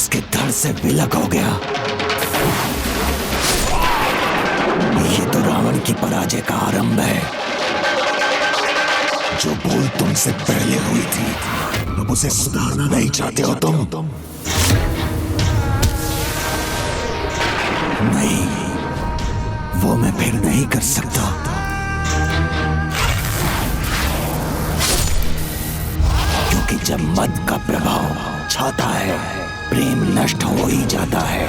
उसके धड़ से विलग हो गया। ये तो रावण की पराजय का आरंभ है। जो भूल तुमसे पहले हुई थी, अब उसे सुधारना नहीं चाहते हो तुम? नहीं, वो मैं फिर नहीं कर सकता। क्योंकि जब मद का प्रभाव छाता है, प्रेम नष्ट हो ही जाता है।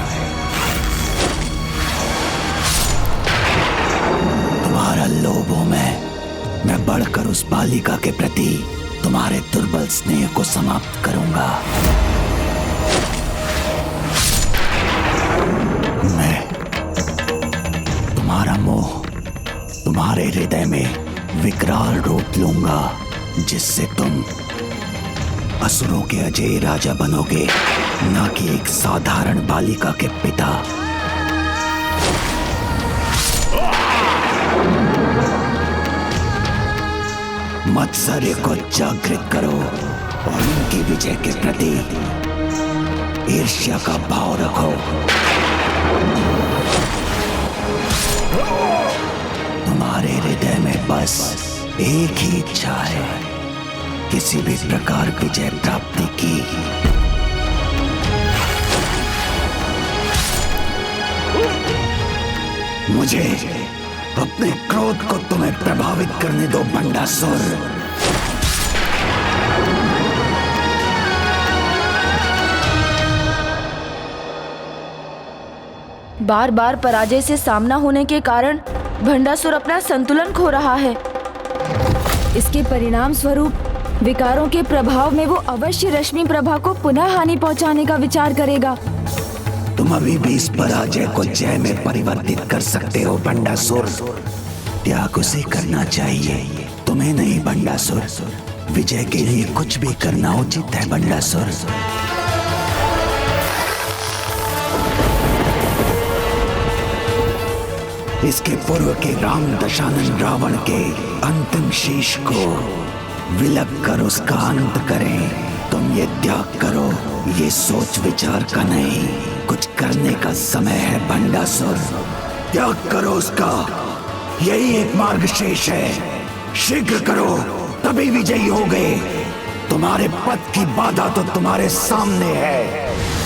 तुम्हारा लोभों में मैं बढ़कर उस बालिका के प्रति तुम्हारे दुर्बल स्नेह को समाप्त करूंगा। मैं तुम्हारा मोह तुम्हारे हृदय में विकराल रूप लूंगा, जिससे तुम असुरों के अजय राजा बनोगे, ना कि एक साधारण बालिका के पिता। मत्सर्य को जागृत करो और उनकी विजय के प्रति ईर्ष्या का भाव रखो। तुम्हारे हृदय में बस एक ही इच्छा है, किसी भी प्रकार विजय प्राप्ति की। मुझे अपने क्रोध को तुम्हें प्रभावित करने दो बंडासुर। बार बार पराजय से सामना होने के कारण भंडासुर अपना संतुलन खो रहा है। इसके परिणाम स्वरूप विकारों के प्रभाव में वो अवश्य रश्मि प्रभा को पुनः हानि पहुंचाने का विचार करेगा। तुम अभी भी इस पराजय को जय में परिवर्तित कर सकते हो बंडासुर। त्याग उसे करना चाहिए, तुम्हें नहीं बंडासुर। विजय के लिए कुछ भी करना उचित है बंडासुर। इसके पूर्व के राम दशानन रावण के अंतिम शीश को विलग कर उसका अंत करें। तुम ये त्याग करो, ये सोच विचार का नहीं, कुछ करने का समय है बंडासुर। त्याग करो उसका, यही एक मार्ग शेष है। शीघ्र करो, तभी विजयी हो गए। तुम्हारे पथ की बाधा तो तुम्हारे सामने है।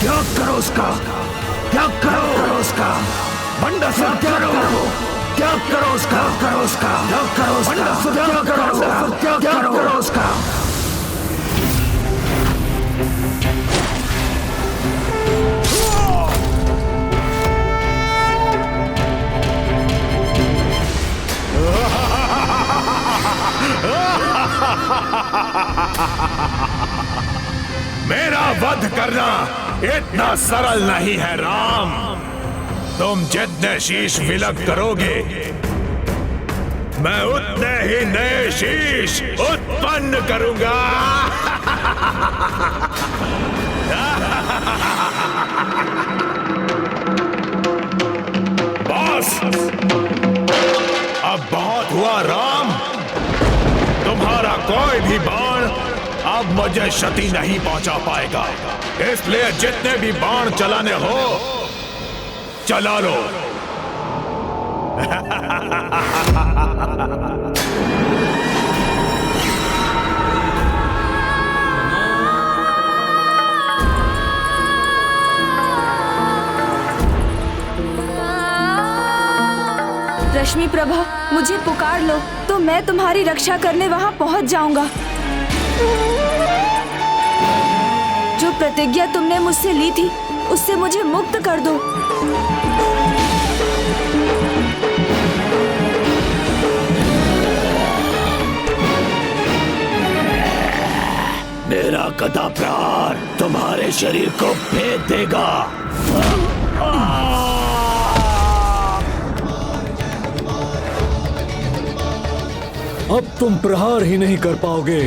त्याग करो उसका, त्याग करो उसका बंडासुर, त्याग करो, त्याग करो उसका, करो उसका, त्याग करो उसका, त्याग करो उसका, त्याग करो उसका। मेरा वध करना इतना सरल नहीं है राम। तुम जितने शीश विलग करोगे, मैं उतने ही नए शीश उत्पन्न करूंगा। बस, अब बहुत हुआ राम। तुम्हारा कोई भी बाण अब मुझे क्षति नहीं पहुंचा पाएगा। इसलिए जितने भी बाण चलाने हो, चला लो। रश्मि प्रभा, मुझे पुकार लो तो मैं तुम्हारी रक्षा करने वहां पहुंच जाऊंगा। जो प्रतिज्ञा तुमने मुझसे ली थी, उससे मुझे मुक्त कर दो। मेरा गदा प्रहार तुम्हारे शरीर को भेद देगा। अब तुम प्रहार ही नहीं कर पाओगे।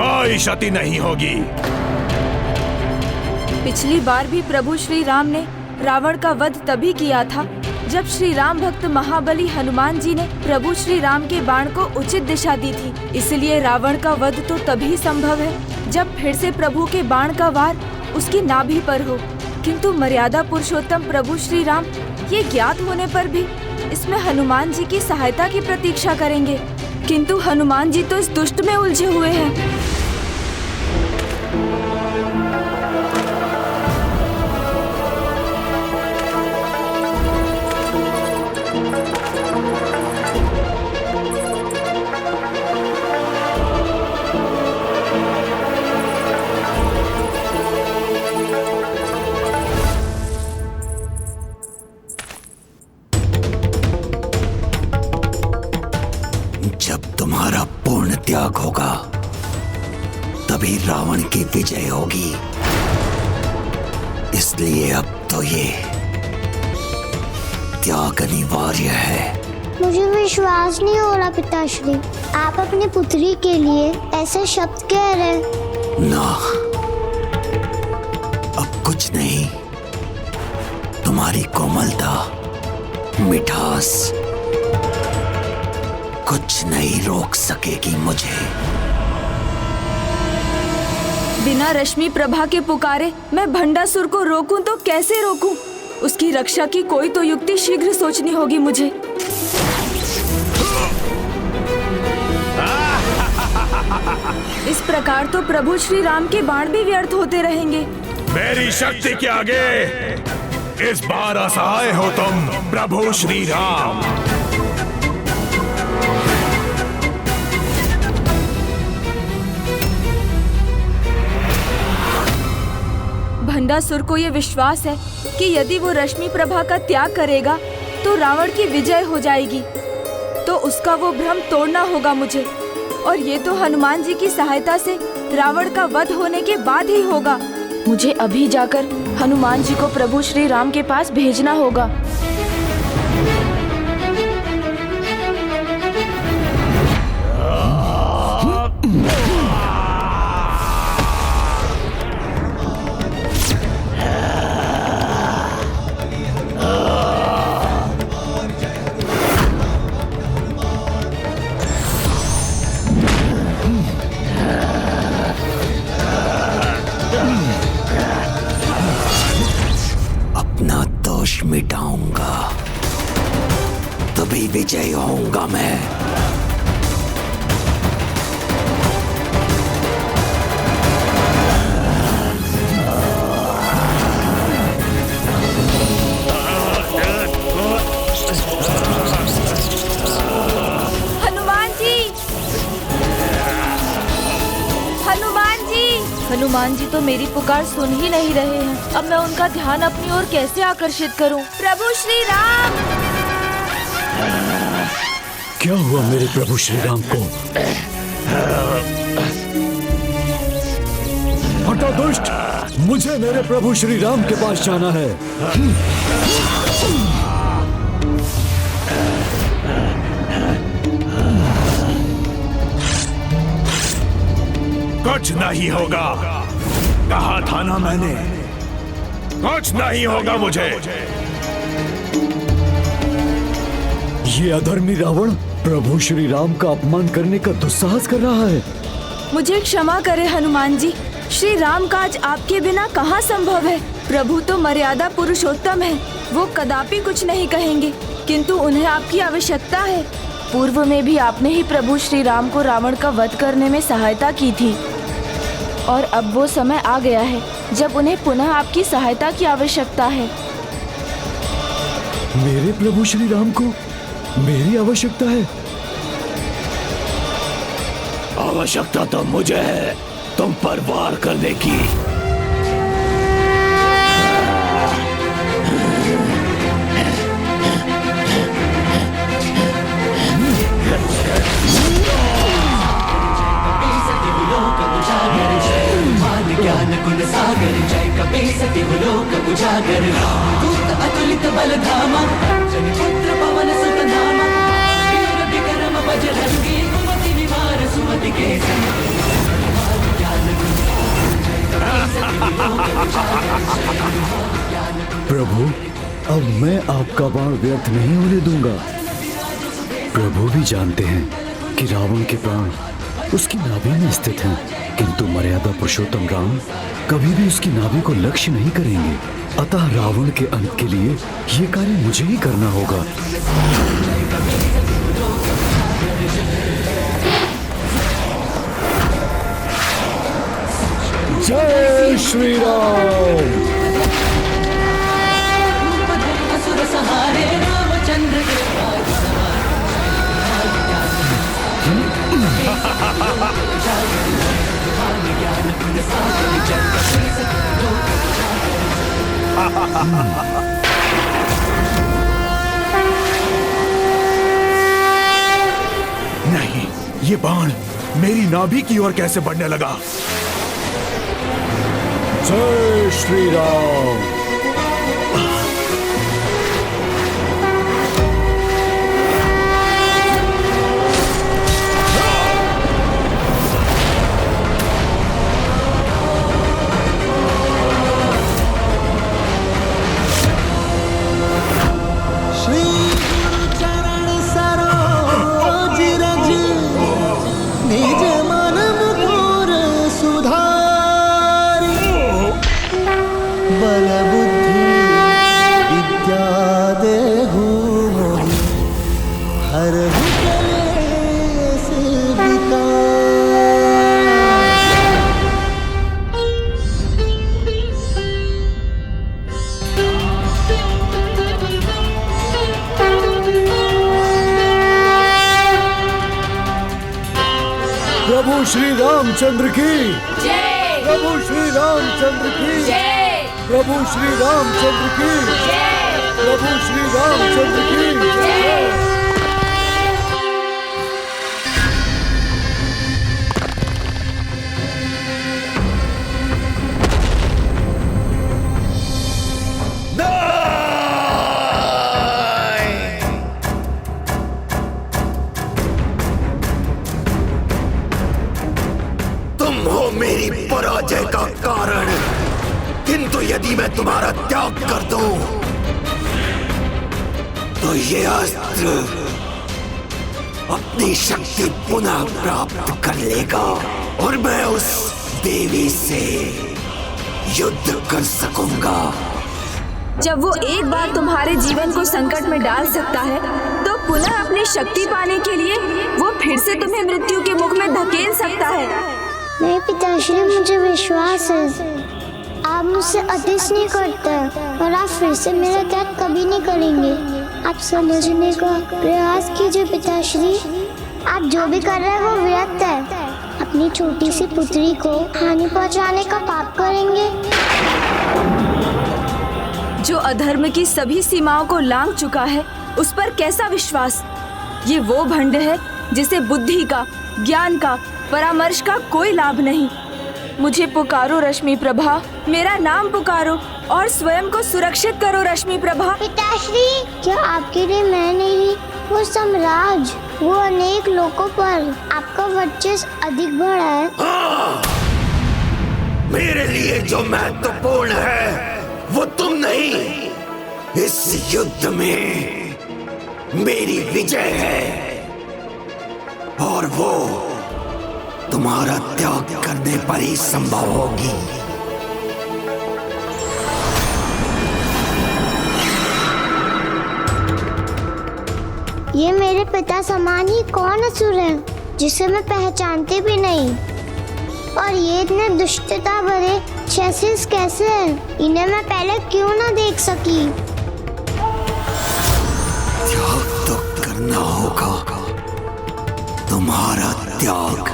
कोई क्षति नहीं होगी। पिछली बार भी प्रभु श्री राम ने रावण का वध तभी किया था जब श्री राम भक्त महाबली हनुमान जी ने प्रभु श्री राम के बाण को उचित दिशा दी थी। इसलिए रावण का वध तो तभी संभव है जब फिर से प्रभु के बाण का वार उसकी नाभि पर हो। किंतु मर्यादा पुरुषोत्तम प्रभु श्री राम ये ज्ञात होने पर भी इसमें हनुमान जी की सहायता की प्रतीक्षा करेंगे। किंतु हनुमान जी तो इस दुष्ट में उलझे हुए हैं। जब तुम्हारा पूर्ण त्याग होगा तभी रावण की विजय होगी। इसलिए अब तो ये त्याग अनिवार्य है। मुझे विश्वास नहीं हो रहा पिताश्री, आप अपनी पुत्री के लिए ऐसे शब्द कह रहे। ना, अब कुछ नहीं। तुम्हारी कोमलता, मिठास कुछ नहीं रोक सकेगी मुझे। बिना रश्मि प्रभा के पुकारे मैं भंडासुर को रोकूं तो कैसे रोकूं? उसकी रक्षा की कोई तो युक्ति शीघ्र सोचनी होगी मुझे। इस प्रकार तो प्रभु श्री राम के बाण भी व्यर्थ होते रहेंगे। मेरी शक्ति के आगे इस बार असहाय हो तुम प्रभु श्री राम। भंडासुर को ये विश्वास है कि यदि वो रश्मि प्रभा का त्याग करेगा तो रावण की विजय हो जाएगी। तो उसका वो भ्रम तोड़ना होगा मुझे, और ये तो हनुमान जी की सहायता से रावण का वध होने के बाद ही होगा। मुझे अभी जाकर हनुमान जी को प्रभु श्री राम के पास भेजना होगा। मिटाऊंगा तभी विजय होऊंगा मैं। हनुमान जी, हनुमान जी, हनुमान जी तो मेरी पुकार सुन ही नहीं रहे हैं। अब मैं उनका ध्यान अपनी ओर कैसे आकर्षित करूं? प्रभु श्री राम! क्या हुआ मेरे प्रभु श्री राम को? हटा दुष्ट, मुझे मेरे प्रभु श्री राम के पास जाना है। कुछ नहीं होगा, कहा था ना मैंने, कुछ नहीं होगा मुझे। ये अधर्मी रावण प्रभु श्री राम का अपमान करने का दुस्साहस कर रहा है। मुझे क्षमा करे हनुमान जी, श्री राम काज आपके बिना कहाँ संभव है। प्रभु तो मर्यादा पुरुषोत्तम है, वो कदापि कुछ नहीं कहेंगे, किंतु उन्हें आपकी आवश्यकता है। पूर्व में भी आपने ही प्रभु श्री राम को रावण का वध करने में सहायता की थी, और अब वो समय आ गया है जब उन्हें पुनः आपकी सहायता की आवश्यकता है। मेरे प्रभु श्री राम को मेरी आवश्यकता है? आवश्यकता तो मुझे है तुम पर वार करने की। ज्ञान गुण सागर जय कपीसति लोक उजागर दूत अतुलित बल धामा जनिपुत्र पवन सुत नामा वीर विक्रम बजरंगी कुमति निवार सुमति के संग प्रभु, अब मैं आपका बाण व्यर्थ नहीं होने दूंगा। प्रभु भी जानते हैं कि रावण के प्राण उसकी नाभि में स्थित हैं, किंतु मर्यादा पुरुषोत्तम राम कभी भी उसकी नाभि को लक्ष्य नहीं करेंगे। अतः रावण के अंत के लिए ये कार्य मुझे ही करना होगा। जय श्री राम। असुर सहारे रामचंद्र के नहीं, ये बाण मेरी नाभि की ओर कैसे बढ़ने लगा? जय श्री राम। प्रभु श्री रामचंद्र की जय। प्रभु श्री रामचंद्र की जय। प्रभु श्री रामचंद्र की जय। प्रभु श्री रामचंद्र की जय। मेरी पराजय का कारण, किंतु यदि मैं तुम्हारा त्याग कर दूं, तो ये अस्त्र अपनी शक्ति पुनः प्राप्त कर लेगा और मैं उस देवी से युद्ध कर सकूंगा। जब वो एक बार तुम्हारे जीवन को संकट में डाल सकता है, तो पुनः अपनी शक्ति पाने के लिए वो फिर से तुम्हें मृत्यु के मुख में धकेल सकता है। नहीं पिताश्री, मुझे विश्वास है आप मुझसे अतिश नहीं करते और आप फिर से मेरा त्याग कभी नहीं करेंगे। आप समझने का प्रयास कीजिए पिताश्री, आप जो भी कर रहे हैं वो व्यर्थ है। अपनी छोटी सी पुत्री को हानि पहुंचाने का पाप करेंगे। जो अधर्म की सभी सीमाओं को लांघ चुका है, उस पर कैसा विश्वास। ये वो भंड है जिसे बुद्धि का, ज्ञान का, परामर्श का कोई लाभ नहीं। मुझे पुकारो रश्मि प्रभा, मेरा नाम पुकारो और स्वयं को सुरक्षित करो रश्मि प्रभा। पिताश्री, क्या आपके लिए मैं नहीं, वो सम्राज, वो अनेक लोगों पर आपका वर्चस्व अधिक बढ़ा है। हाँ, मेरे लिए जो महत्वपूर्ण है वो तुम नहीं। इस युद्ध में मेरी विजय है और वो तुम्हारा त्याग करने पर ही संभव होगी। ये मेरे पिता समान ही कौन असुर है जिसे मैं पहचानती भी नहीं, और ये इतने दुष्टता भरे क्षैतिज कैसे हैं? इन्हें मैं पहले क्यों ना देख सकी। त्याग तो करना होगा, तुम्हारा त्याग,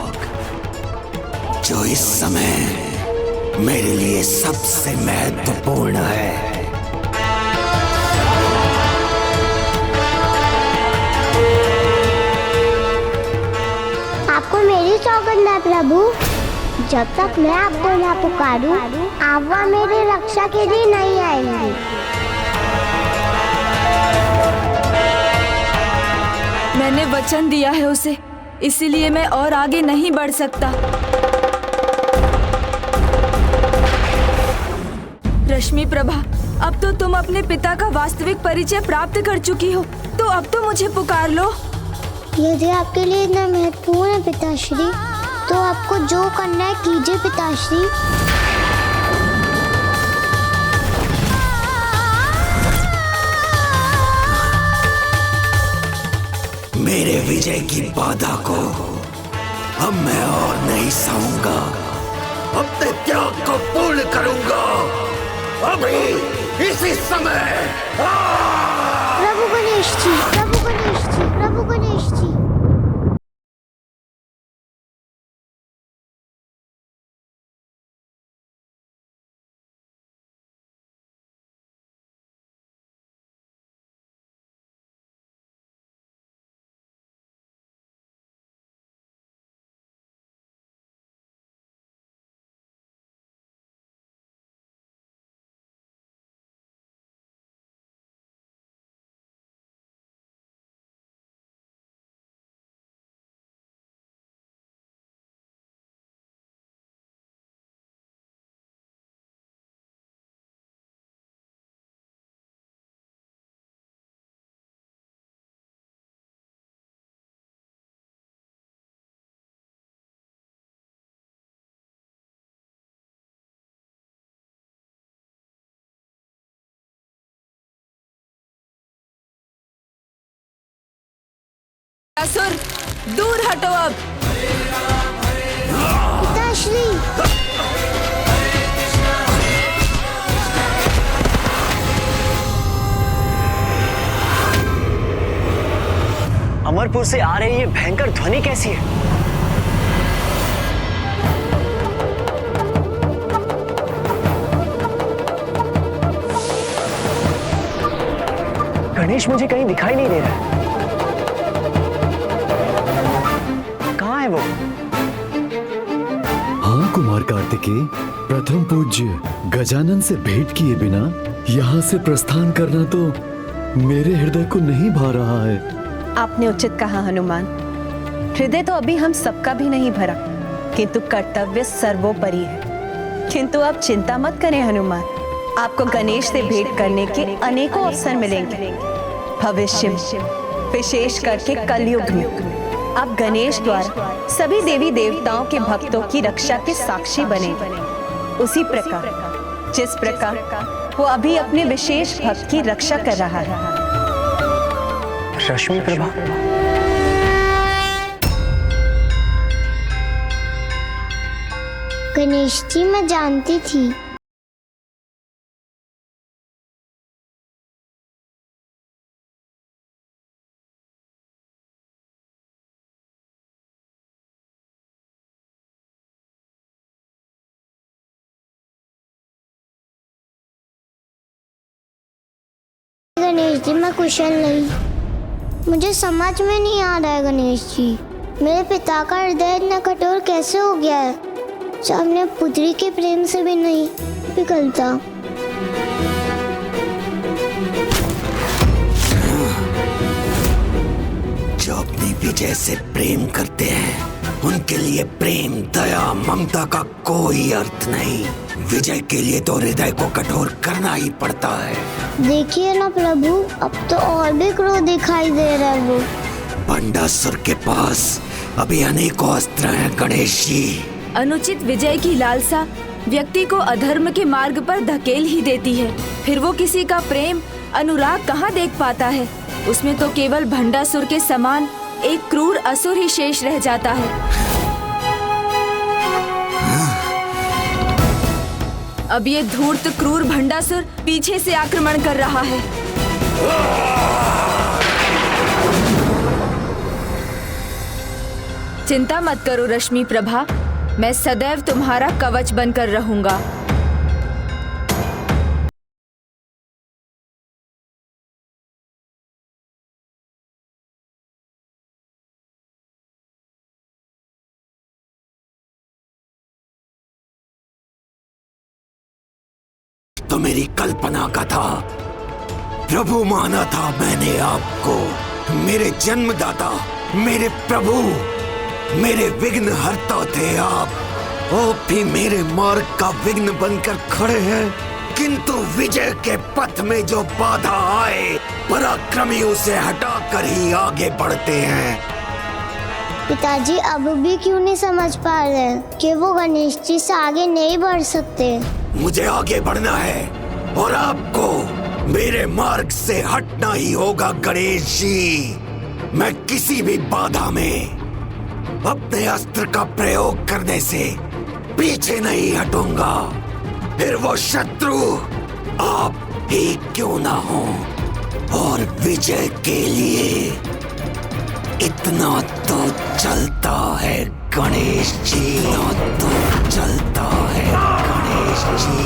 जो इस समय मेरे लिए सबसे महत्वपूर्ण है। आपको मेरी सौगंध है प्रभु, जब तक मैं आपको ना पुकारूं, आप वहाँ मेरी रक्षा के लिए नहीं आएंगे। मैंने वचन दिया है उसे, इसीलिए मैं और आगे नहीं बढ़ सकता। रश्मि प्रभा, अब तो तुम अपने पिता का वास्तविक परिचय प्राप्त कर चुकी हो, तो अब तो मुझे पुकार लो। यदि आपके लिए इतना महत्वपूर्ण है पिताश्री, तो आपको जो करना है कीजिए पिताश्री। मेरे विजय की बाधा को अब मैं और नहीं सहूंगा। अपने त्याग को पूर्ण करूंगा अभी इसी समय। प्रभु गणेश जी, प्रभु गणेश जी, प्रभु गणेश जी। असुर, दूर हटो अब। पिताश्री, अमरपुर से आ रही ये भयंकर ध्वनि कैसी है? गणेश मुझे कहीं दिखाई नहीं दे रहा है। कहाँ है वो? हाँ कुमार कार्तिकेय, प्रथम पूज्य गजानन से भेंट किए बिना यहाँ से प्रस्थान करना तो मेरे हृदय को नहीं भा रहा है। आपने उचित कहा हनुमान। हृदय तो अभी हम सबका भी नहीं भरा, किंतु कर्तव्य सर्वोपरि है। किंतु आप चिंता मत करें हनुमान, आपको गणेश से भेंट करने के अनेकों अवसर मिलेंगे। भविष्य में, विशेष करके कलयुग में, आप गणेश द्वारा सभी देवी देवताओं के भक्तों की रक्षा के साक्षी बने। उसी प्रकार जिस प्रकार वो अभी अपने विशेष भक्त की रक्षा कर रहा है। रश्मि प्रभा, गणेश जी मैं जानती थी। गणेश जी मैं कुशल नहीं, मुझे समझ में नहीं आ रहा है गणेश जी, मेरे पिता का हृदय इतना कठोर कैसे हो गया है जो अपने पुत्री के प्रेम से भी नहीं पिघलता। जो अपनी विजय से प्रेम करते हैं उनके लिए प्रेम, दया, ममता का कोई अर्थ नहीं। विजय के लिए तो हृदय को कठोर करना ही पड़ता है। देखिए ना प्रभु, अब तो और भी क्रोध दिखाई दे रहा है वो। भंडासुर के पास अभी अनेकों अस्त्र हैं गणेश जी। अनुचित विजय की लालसा व्यक्ति को अधर्म के मार्ग पर धकेल ही देती है। फिर वो किसी का प्रेम, अनुराग कहाँ देख पाता है। उसमें तो केवल भंडासुर के समान एक क्रूर असुर ही शेष रह जाता है। अब ये धूर्त क्रूर भंडासुर पीछे से आक्रमण कर रहा है। चिंता मत करो रश्मि प्रभा, मैं सदैव तुम्हारा कवच बनकर रहूंगा। तो मेरी कल्पना का था, प्रभु माना था मैंने आपको। मेरे जन्मदाता, मेरे प्रभु, मेरे विघ्न हरता थे आप। और भी मेरे मार्ग का विघ्न बनकर खड़े हैं। किंतु विजय के पथ में जो बाधा आए, पराक्रमी उसे हटाकर ही आगे बढ़ते हैं। पिताजी अब भी क्यों नहीं समझ पा रहे कि वो गणेश जी से आगे नहीं बढ़ सकते? मुझे आगे बढ़ना है और आपको मेरे मार्ग से हटना ही होगा गणेश जी। मैं किसी भी बाधा में अपने अस्त्र का प्रयोग करने से पीछे नहीं हटूंगा, फिर वो शत्रु आप ही क्यों ना हो। और विजय के लिए इतना तो चलता है गणेश जी, इतना तो चलता है गणेश जी।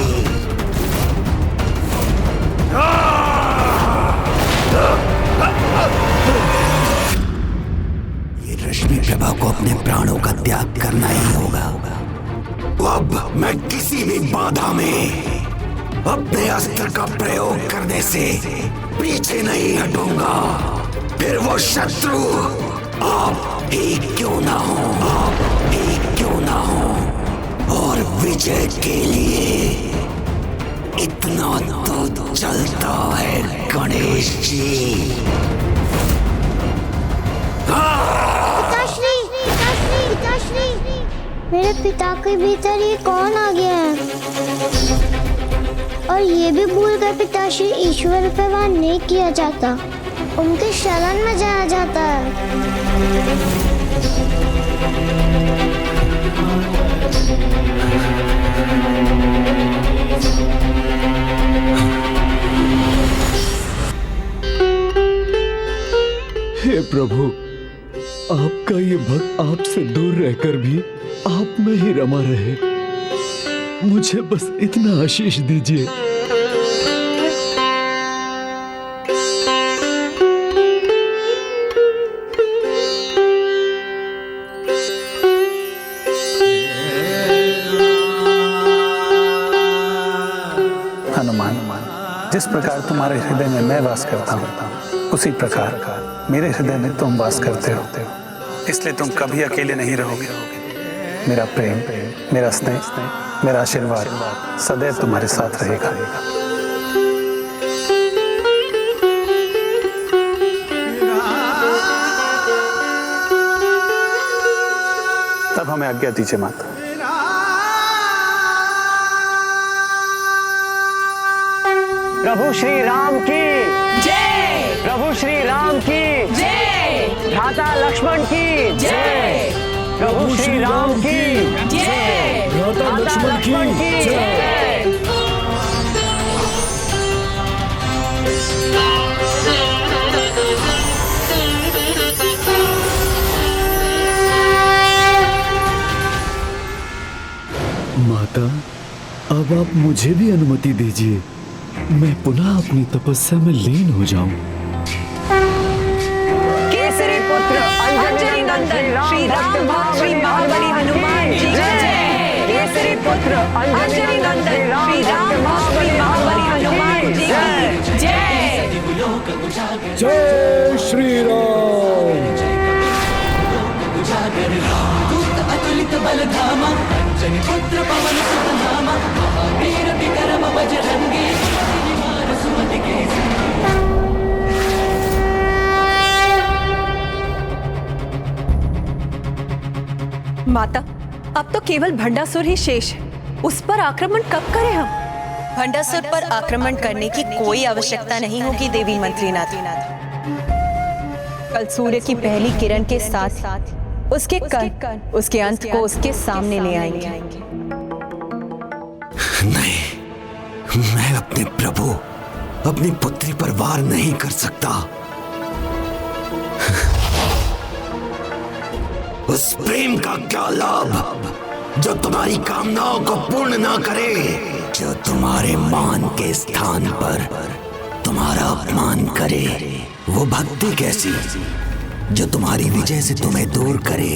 ये रश्मि प्रभा को अपने प्राणों का त्याग करना ही होगा। अब मैं किसी भी बाधा में अपने अस्त्र का प्रयोग करने से पीछे नहीं हटूंगा, फिर वो शत्रु आप ही क्यों ना हो, आप ही क्यों ना हो। और विजय के लिए इतना तो चलता है गणेश जी। पिताश्री, पिताश्री, पिताश्री, मेरे पिता के भीतर ये कौन आ गया है? और ये भी भूल कर पिताश्री ईश्वर पे वार नहीं किया जाता, उनके शरण में जाया जाता है। हे प्रभु, आपका ये भक्त आपसे दूर रहकर भी आप में ही रमा रहे। मुझे बस इतना आशीष दीजिए। हनुमान, जिस प्रकार तुम्हारे हृदय में मैं वास करता हूँ, उसी प्रकार मेरे हृदय में तुम वास करते हो। इसलिए तुम कभी अकेले नहीं रहोगे। मेरा प्रेम, मेरा स्नेह, मेरा आशीर्वाद सदैव तुम्हारे साथ रहेगा। तब हमें आज्ञा दीजिए माता। प्रभु श्री राम की जय, प्रभु श्री राम की जय, भ्राता लक्ष्मण की जय, प्रभु श्री राम की जय, भ्राता लक्ष्मण की जय। माता, अब आप मुझे भी अनुमति दीजिए, मैं पुनः अपनी तपस्या में लीन हो जाऊं। केसरी पुत्र अंजनी नंदन श्री राम भक्त श्री महाबली हनुमान जी की जय। केसरी पुत्र अंजनी नंदन श्री राम भक्त श्री महाबली हनुमान जी की जय। जय श्री राम। दूत अतुलित बल धामा, अंजनी पुत्र पवन सुत नामा, महावीर विक्रम बजरंगी, हनुमान सुमति के माता, अब तो केवल भंडासुर ही शेष है, उस पर आक्रमण कब करें हम? भंडासुर पर आक्रमण करने की कोई आवश्यकता नहीं होगी देवी मंत्रीनाथ। कल सूर्य की पहली किरण के साथ उसके कण उसके अंत को उसके सामने ले आएंगे। नहीं, मैं अपने प्रभु, अपनी पुत्री पर वार नहीं कर सकता। उस प्रेम का क्या लाभ जो तुम्हारी कामनाओं को पूर्ण ना करे, जो तुम्हारे मान के स्थान पर तुम्हारा अपमान करे। वो भक्ति कैसी जो तुम्हारी विजय से तुम्हें दूर करे।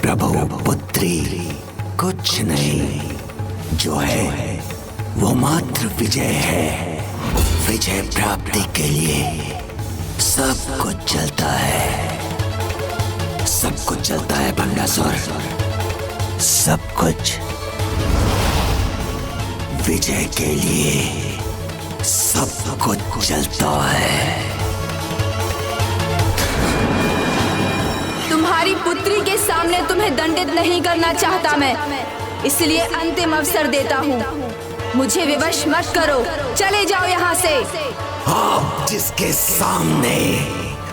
प्रभु पुत्री कुछ नहीं, जो है वो मात्र विजय है। विजय प्राप्ति के लिए सब कुछ चलता है, सब कुछ चलता है भंडासुर, सब कुछ। विजय के लिए सब कुछ चलता है। तुम्हारी पुत्री के सामने तुम्हें दंडित नहीं करना चाहता मैं, इसलिए अंतिम अवसर देता हूँ। मुझे विवश मत करो, चले जाओ यहाँ से। आप जिसके सामने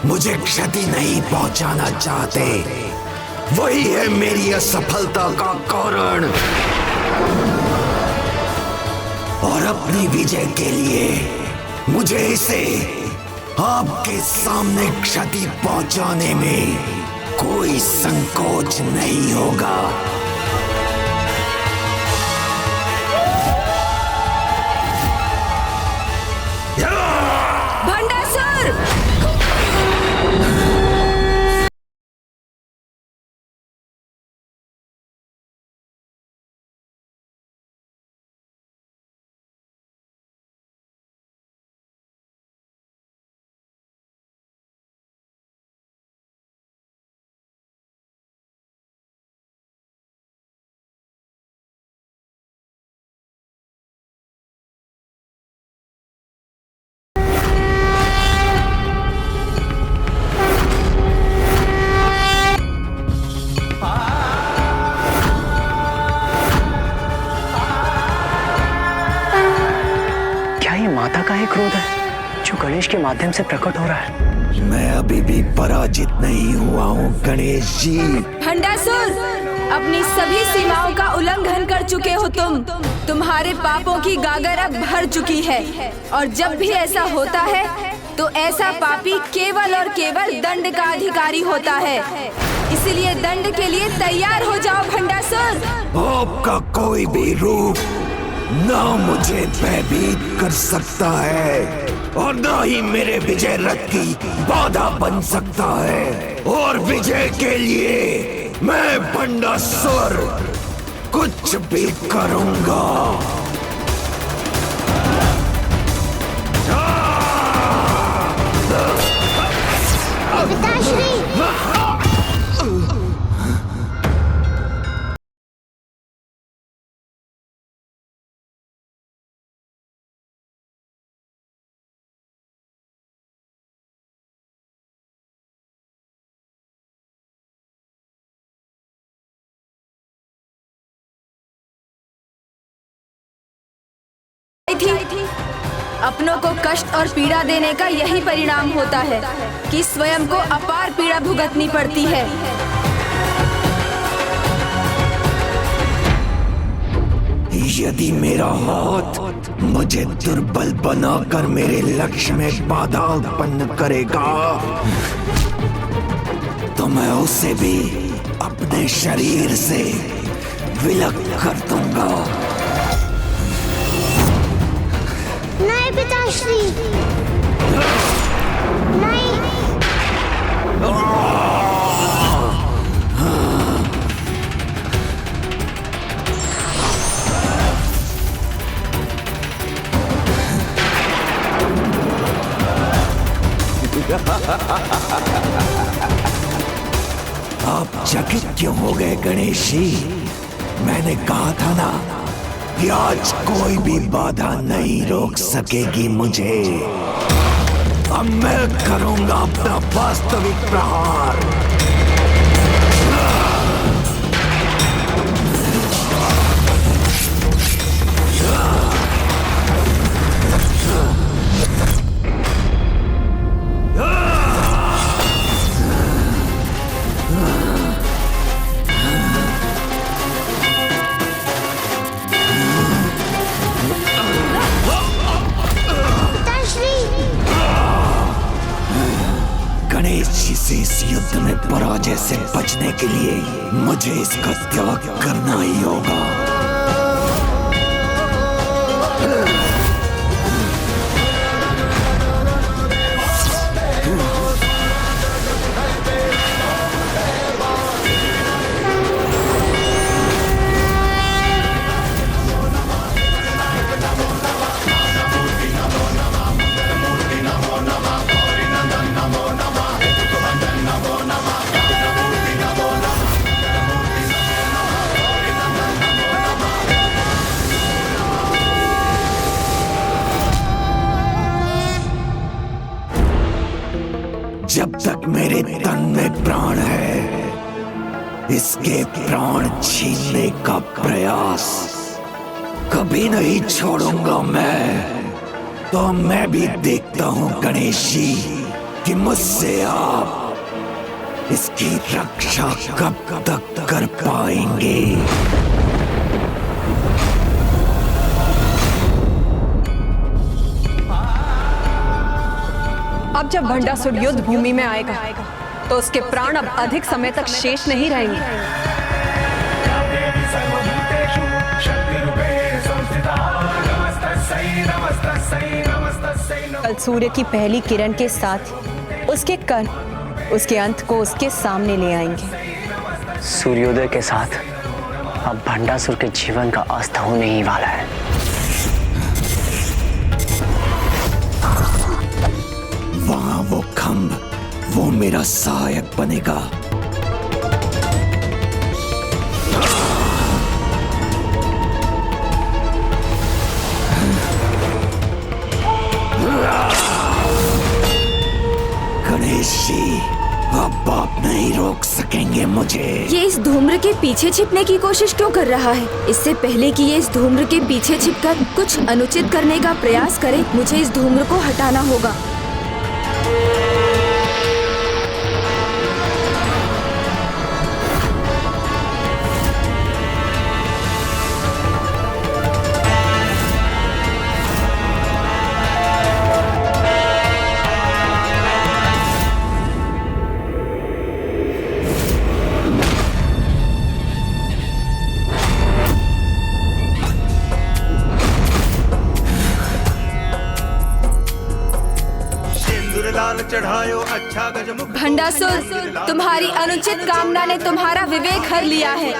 मुझे क्षति नहीं पहुंचाना चाहते, वही है मेरी असफलता का कारण। और अपनी विजय के लिए मुझे इसे आपके सामने क्षति पहुंचाने में कोई संकोच नहीं होगा। भंडासुर! माता का ही क्रोध है जो गणेश के माध्यम से प्रकट हो रहा है। मैं अभी भी पराजित नहीं हुआ हूँ गणेश जी। भंडासुर, अपनी सभी सीमाओं का उल्लंघन कर चुके हो तुम। तुम्हारे पापों की गागर अब भर चुकी है, और जब भी ऐसा होता है तो ऐसा पापी केवल और केवल दंड का अधिकारी होता है। इसलिए दंड के लिए तैयार हो जाओ भंडासुर। आपका कोई भी रूप ना मुझे भयभीत कर सकता है, और ना ही मेरे विजय रथ की बाधा बन सकता है। और विजय के लिए मैं भंडासुर कुछ भी करूंगा। पिताश्री! थी। अपनों को कष्ट और पीड़ा देने का यही परिणाम होता है कि स्वयं को अपार पीड़ा भुगतनी पड़ती है। यदि मेरा हाथ मुझे दुर्बल बनाकर मेरे लक्ष्य में बाधा उत्पन्न करेगा, तो मैं उसे भी अपने शरीर से विलग कर दूंगा। नहीं पिताश्री, नहीं। आप चकित क्यों हो गए गणेश जी? मैंने कहा था ना कि आज कोई भी बाधा नहीं रोक सकेगी मुझे। अब मैं करूंगा अपना वास्तविक प्रहार। गणेश जी से इस युद्ध में पराजय से बचने के लिए मुझे इसका त्याग करना ही होगा। जब तक मेरे तन में प्राण है, इसके प्राण छीनने का प्रयास कभी नहीं छोड़ूंगा मैं। तो मैं भी देखता हूं गणेश जी कि मुझसे आप इसकी रक्षा कब तक कर पाएंगे। अब जब भंडासुर युद्ध भूमि में आएगा तो उसके प्राण अब अधिक समय तक शेष नहीं रहेंगे। कल सूर्य की पहली किरण के साथ उसके कण उसके अंत को उसके सामने ले आएंगे। सूर्योदय के साथ अब भंडासुर के जीवन का अस्त होने ही वाला है। वहां वो खंभ, वो मेरा सहायक बनेगा। गणेश जी, अब आप नहीं रोक सकेंगे मुझे। ये इस धूम्र के पीछे छिपने की कोशिश क्यों कर रहा है? इससे पहले कि ये इस धूम्र के पीछे छिपकर कुछ अनुचित करने का प्रयास करे, मुझे इस धूम्र को हटाना होगा। भंडासुर, तुम्हारी अनुचित कामना ने तुम्हारा विवेक हर लिया है।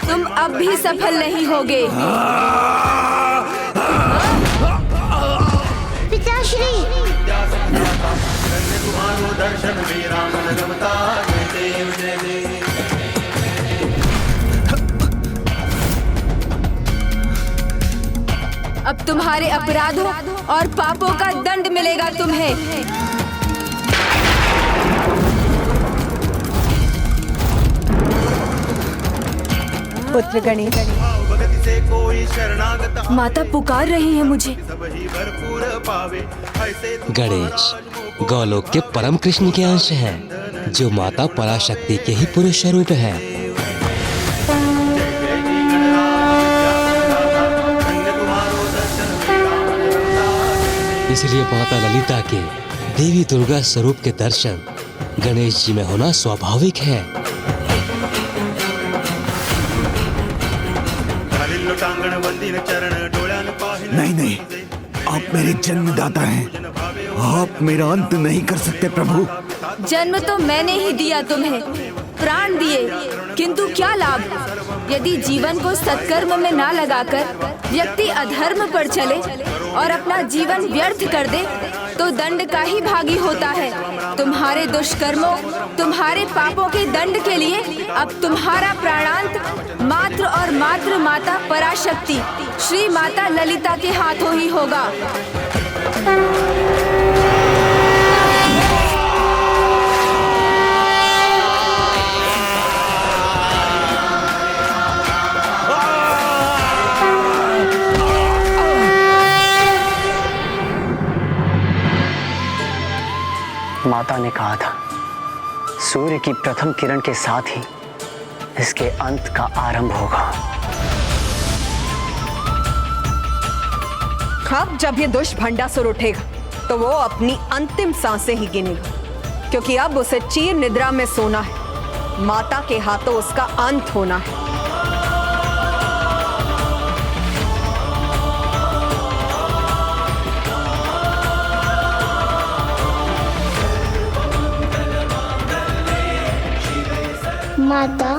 तुम अब भी सफल नहीं होगे। पिताश्री, अब तुम्हारे अपराधों और पापों का दंड मिलेगा तुम्हें। पुत्र गणेश, माता पुकार रही है मुझे। गणेश गौलोक के परम कृष्ण के अंश हैं, जो माता पराशक्ति के ही पुरुष स्वरूप हैं। इसलिए माता ललिता के देवी दुर्गा स्वरूप के दर्शन गणेश जी में होना स्वाभाविक है। नहीं नहीं, आप मेरे जन्मदाता हैं, आप मेरा अंत नहीं कर सकते प्रभु। जन्म तो मैंने ही दिया तुम्हें, प्राण दिए, किंतु क्या लाभ यदि जीवन को सत्कर्म में ना लगाकर व्यक्ति अधर्म पर चले और अपना जीवन व्यर्थ कर दे तो दंड का ही भागी होता है। तुम्हारे दुष्कर्मों, तुम्हारे पापों के दंड के लिए अब तुम्हारा प्राणांत मात्र और मात्र माता पराशक्ति श्री माता ललिता के हाथों ही होगा। माता ने कहा था, सूर्य की प्रथम किरण के साथ ही इसके अंत का आरंभ होगा। अब जब ये दुष्ट भंडासुर उठेगा तो वो अपनी अंतिम सांसें ही गिनेगा, क्योंकि अब उसे चीर निद्रा में सोना है। माता के हाथों उसका अंत होना है। माता,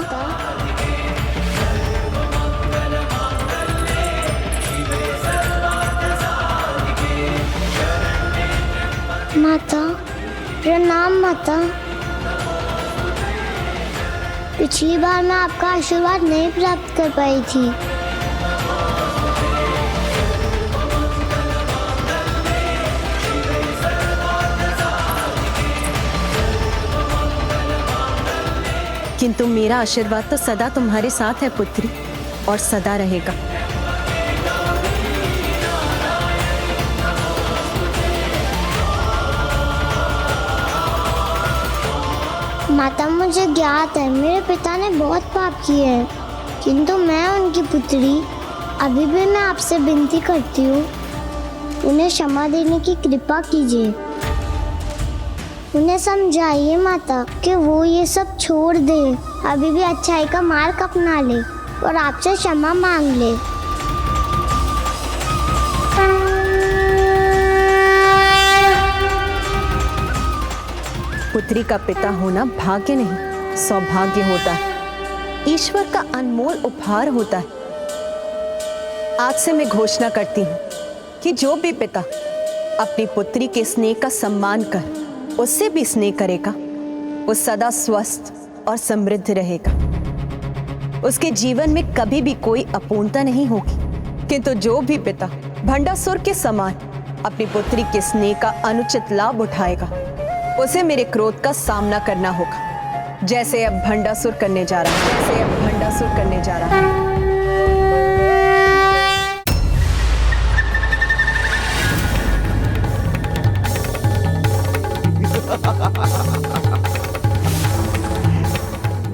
माता प्रणाम। माता, पिछली बार मैं आपका आशीर्वाद नहीं प्राप्त कर पाई थी। किंतु मेरा आशीर्वाद तो सदा तुम्हारे साथ है पुत्री, और सदा रहेगा। माता, मुझे ज्ञात है मेरे पिता ने बहुत पाप किए हैं, किंतु मैं उनकी पुत्री अभी भी मैं आपसे विनती करती हूँ, उन्हें क्षमा देने की कृपा कीजिए। उन्हें समझाइए माता कि वो ये सब छोड़ दे, अभी भी अच्छाई का मार्ग अपना ले और आपसे क्षमा मांग ले। पुत्री का पिता होना भाग्य नहीं, सौभाग्य होता है, ईश्वर का अनमोल उपहार होता है। आज से मैं घोषणा करती हूँ कि जो भी पिता अपनी पुत्री के स्नेह का सम्मान कर उससे भी स्नेह करेगा, वो सदा स्वस्थ और समृद्ध रहेगा। उसके जीवन में कभी भी कोई अपूर्णता नहीं होगी। किंतु जो भी पिता भंडासुर के समान अपनी पुत्री के स्नेह का अनुचित लाभ उठाएगा, उसे मेरे क्रोध का सामना करना होगा, जैसे अब भंडासुर करने जा रहा है, जैसे अब भंडासुर करने जा रहा है।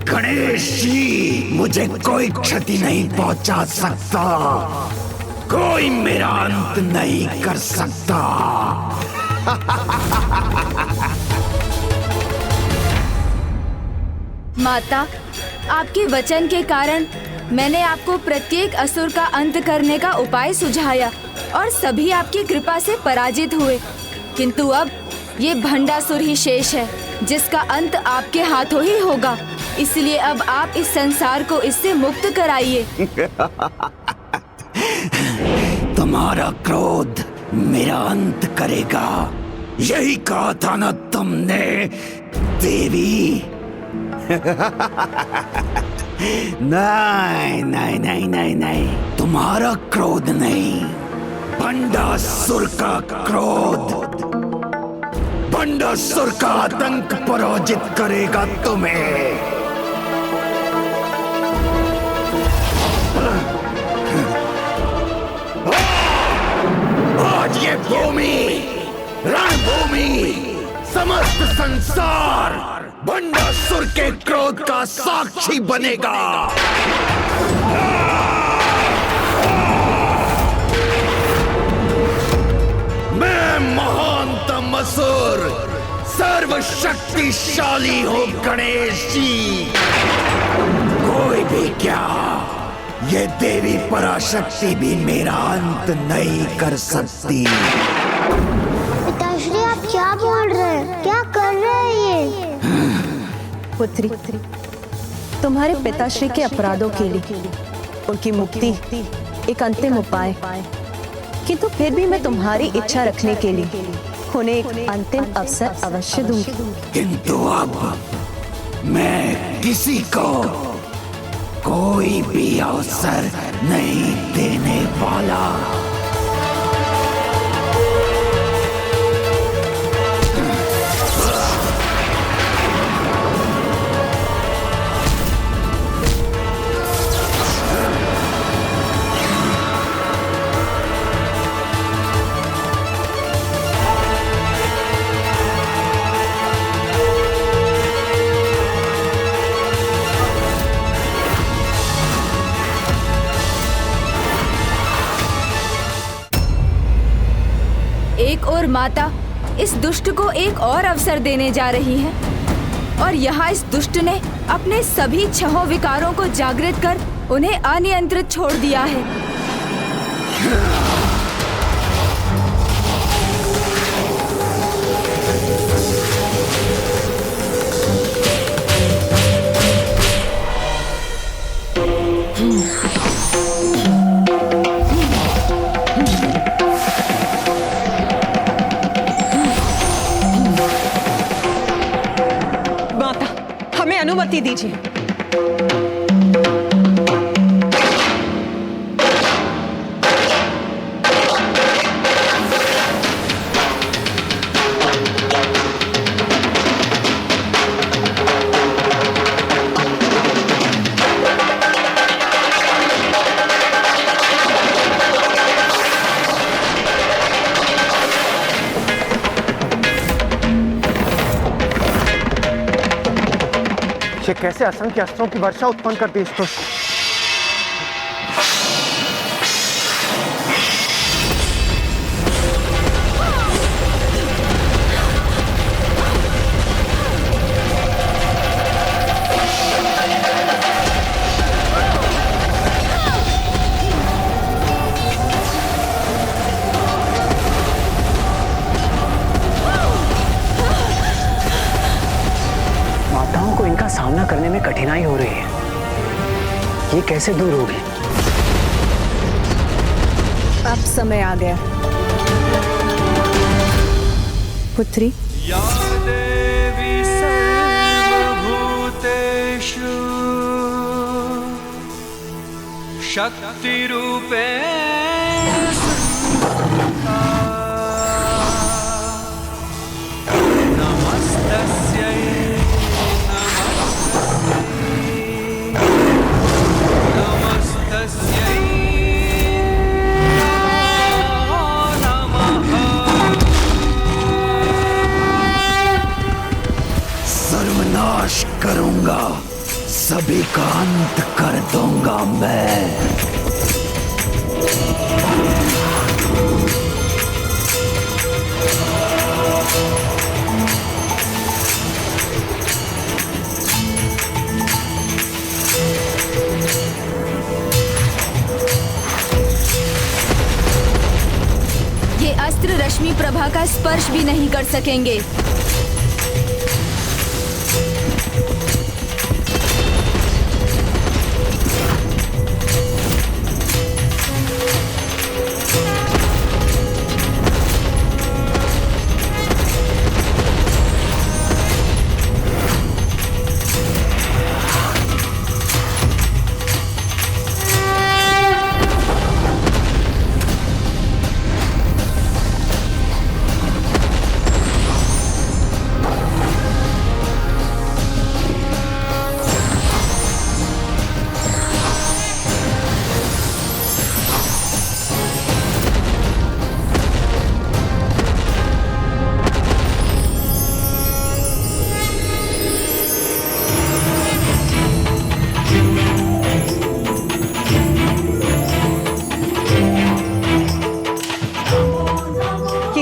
गणेश जी, मुझे कोई क्षति नहीं पहुंचा सकता, कोई मेरा अंत नहीं कर सकता। माता, आपके वचन के कारण मैंने आपको प्रत्येक असुर का अंत करने का उपाय सुझाया और सभी आपकी कृपा से पराजित हुए, किंतु अब ये भंडासुर ही शेष है, जिसका अंत आपके हाथों ही होगा। इसलिए अब आप इस संसार को इससे मुक्त कराइए। तुम्हारा क्रोध मेरा अंत करेगा, यही कहा था ना तुमने देवी? नहीं नहीं नहीं नहीं नहीं, तुम्हारा क्रोध नहीं, भंडासुर का क्रोध, भंडासुर का आतंक पराजित करेगा तुम्हें। आज ये भूमि, रणभूमि, समस्त संसार भंडासुर के क्रोध का साक्षी बनेगा। मैं महानतम असुर, सर्वशक्तिशाली हूँ गणेश जी। कोई भी क्या, ये देवी पराशक्ति भी मेरा अंत नहीं कर सकती। पिताश्री, आप क्या बोल रहे हैं? क्या कर रहे हैं ये? पुत्री, तुम्हारे पिताश्री के अपराधों के लिए उनकी मुक्ति एक अंतिम उपाय, किंतु फिर भी मैं तुम्हारी इच्छा रखने के लिए उन्हें एक अंतिम अवसर अवश्य दूंगी। किंतु अब मैं किसी को कोई भी अवसर नहीं देने वाला। एक और माता इस दुष्ट को एक और अवसर देने जा रही है, और यहाँ इस दुष्ट ने अपने सभी 6 विकारों को जागृत कर उन्हें अनियंत्रित छोड़ दिया है। अनुमति दीजिए। ये कैसे असंख्य अस्त्रों की वर्षा उत्पन्न कर दी इसको। सामना करने में कठिनाई हो रही है, ये कैसे दूर होगी? अब समय आ गया पुत्री। या देवी सर्वभूतेषु शक्ति रूपेण संस्थिता नमस्तस्यै सर्वनाश करूंगा, सभी का अंत कर दूंगा मैं। ये अस्त्र रश्मि प्रभा का स्पर्श भी नहीं कर सकेंगे।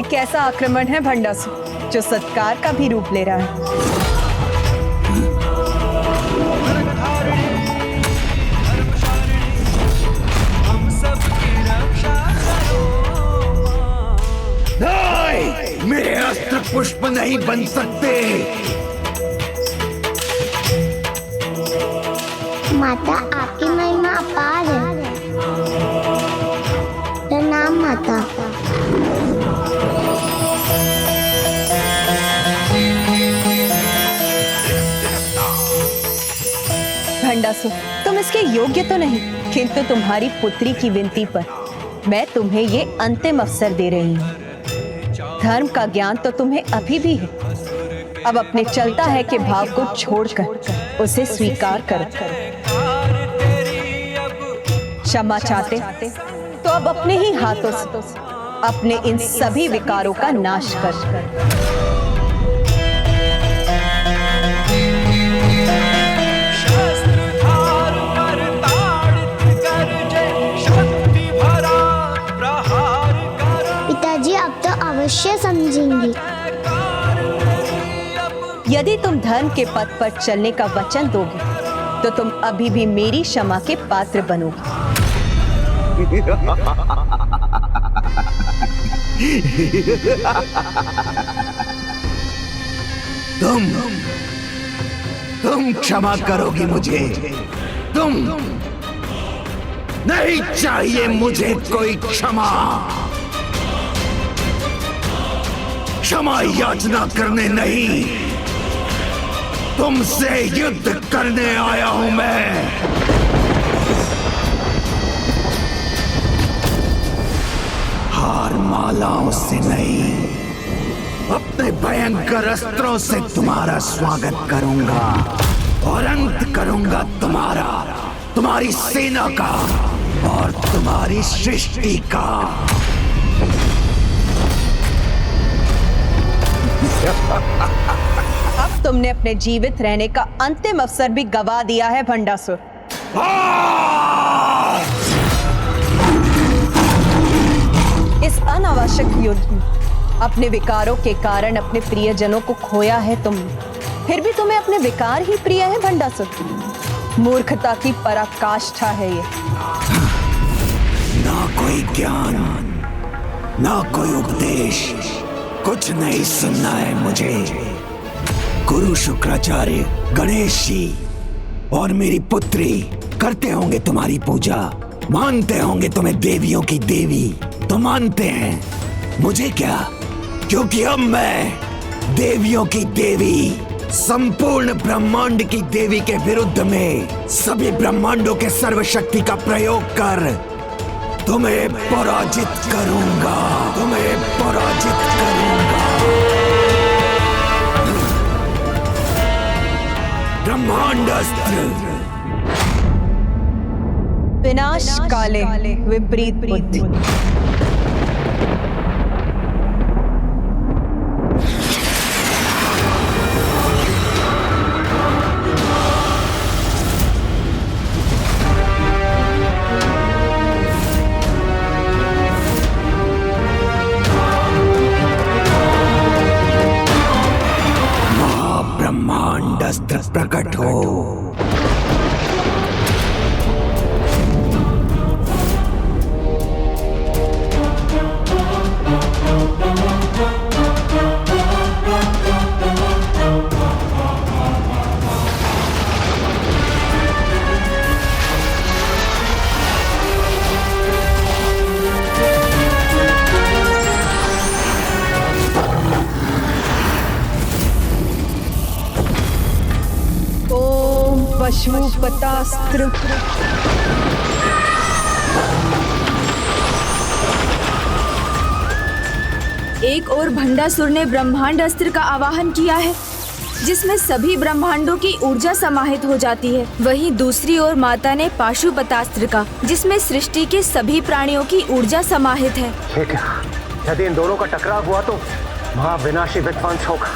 कैसा आक्रमण है भंडासुर, जो सत्कार का भी रूप ले रहा है। नहीं, मेरे अस्त्र पुष्प नहीं बन सकते। माता आपकी महिमा अपार है। प्रणाम माता। भंडासुर, तुम इसके योग्य तो नहीं, किंतु तुम्हारी पुत्री की विनती पर मैं तुम्हें ये अंतिम अवसर दे रही हूँ। धर्म का ज्ञान तो तुम्हें अभी भी है, अब अपने चलता है कि भाव को छोड़कर उसे स्वीकार करो। क्षमा चाहते तो अब अपने ही हाथों से अपने इन सभी विकारों का नाश कर। अवश्य समझेंगी। यदि तुम धर्म के पथ पर चलने का वचन दोगे तो तुम अभी भी मेरी क्षमा के पात्र बनोगे। तुम क्षमा करोगी मुझे? तुम नहीं चाहिए मुझे कोई क्षमा। क्षमा याचना करने नहीं, तुमसे युद्ध करने आया हूं मैं। हार मालाओं से नहीं, अपने भयंकर अस्त्रों से तुम्हारा स्वागत करूंगा और अंत करूंगा तुम्हारी सेना का और तुम्हारी सृष्टि का। अब तुमने अपने जीवित रहने का अंतिम अवसर भी गवा दिया है भंडासुर। इस अनावश्यक युद्ध में अपने विकारों के कारण अपने प्रियजनों को खोया है तुमने, फिर भी तुम्हें अपने विकार ही प्रिय है भंडासुर। मूर्खता की पराकाष्ठा है ये। ना कोई ज्ञान, ना कोई उपदेश, कुछ नहीं सुनना है मुझे। गुरु शुक्राचार्य, गणेश जी और मेरी पुत्री करते होंगे तुम्हारी पूजा, मानते होंगे तुम्हें देवियों की देवी, तो मानते हैं, मुझे क्या, क्योंकि अब मैं देवियों की देवी, संपूर्ण ब्रह्मांड की देवी के विरुद्ध में सभी ब्रह्मांडों के सर्वशक्ति का प्रयोग कर तुम्हें पराजित करूंगा, तुम्हें पराजित करूंगा। ब्रह्मांडास्त्र। विनाश काले विपरीत बुद्धि। महाब्रह्मांडास्त्र प्रकट हो। पशुपतास्त्र। एक और भंडासुर ने ब्रह्मांड अस्त्र का आवाहन किया है, जिसमें सभी ब्रह्मांडों की ऊर्जा समाहित हो जाती है। वहीं दूसरी ओर माता ने पाशुपतास्त्र का, जिसमें सृष्टि के सभी प्राणियों की ऊर्जा समाहित है। ठीक है, यदि इन दोनों का टकराव हुआ तो महाविनाशी विध्वंस होगा।